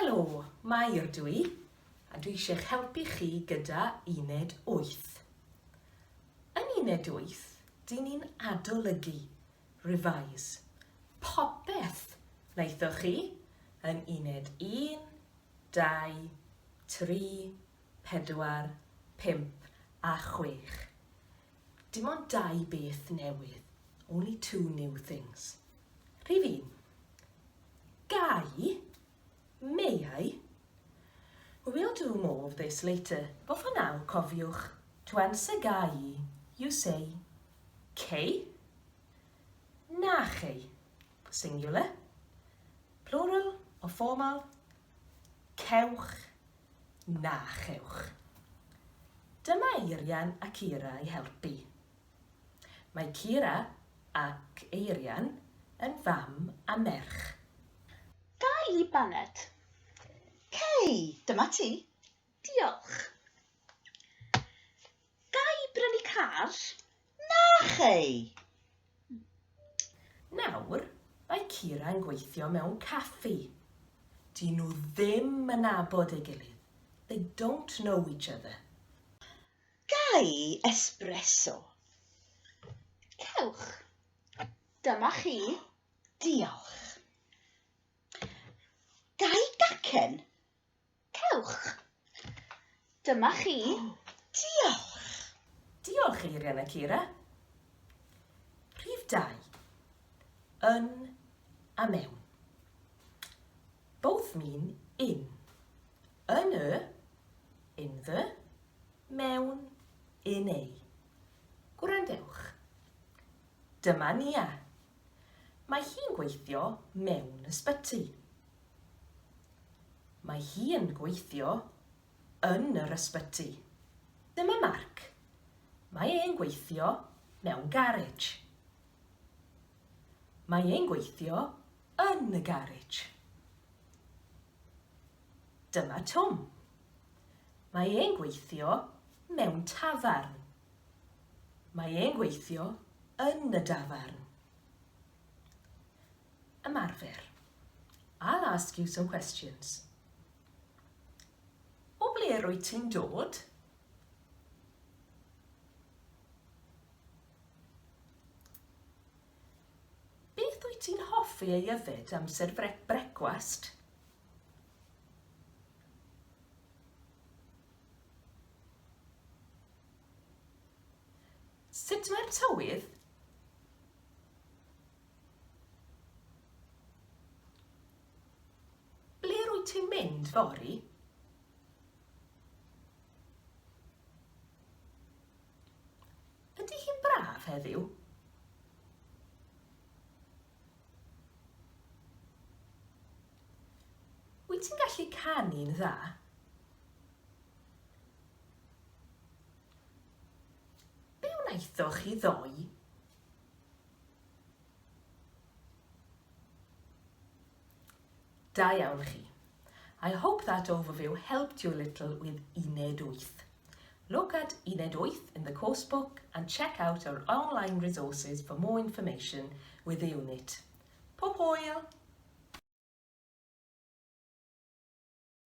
Helo, Mair dwi, a dwi eisiau helpu chi gyda uned 8. Yn uned 8, dyn ni'n adolygu, revise, popeth wnaethoch chi yn uned 1, 2, 3, 4, 5 a 6. Dim ond 2 beth newydd, only 2 new things. Rhif 1. Gai, may I? We'll do more of this later, but for now, cofiwch, to answer gai, you say K, na chi, singular, plural or formal, cewch, na chewch. Dyma Eirian ac Eira i helpu. Mae Cira ac Eirian yn fam a merch. Gai baned. Cei, dyma ti. Diolch. Gai brynu car? Na chei. Nawr, mae Cira yn gweithio mewn caffi. Dyn nhw ddim yn nabod ei gilydd. They don't know each other. Gai espresso. Cewch. Dyma chi. Diolch. Gai gacen. Cewch. Dyma chi. Diolch. Diolch Eirian ac Cira. Rhif 2. Yn a mewn. Both mean in. Yn in the, mewn, in a. Gwrandewch. Dyma Nia. Mae hi'n gweithio mewn ysbyty. Mae hi yn gweithio yn yr ysbyty. Dyma Marc. Mae e'n gweithio mewn garage. Mae e'n gweithio yn y garage. Dyma Tom. Mae e'n gweithio mewn tafarn. Mae e'n gweithio yn y dafarn. Ymarfer. I'll ask you some questions. O ble rwyt ti'n dod? Beth wyt ti'n hoffi ei yfed amser brecwast? Sut mae'r tywydd? Ble rwyt ti'n mynd fory? Ydy hi'n braf heddiw? Wyt ti'n gallu canu'n dda? Be wnaethoch chi ddoe? Da iawn chi. I hope that overview helped you a little with Uned 8. Look at Uned 8 in the course book and check out our online resources for more information with the unit. Pob hwyl!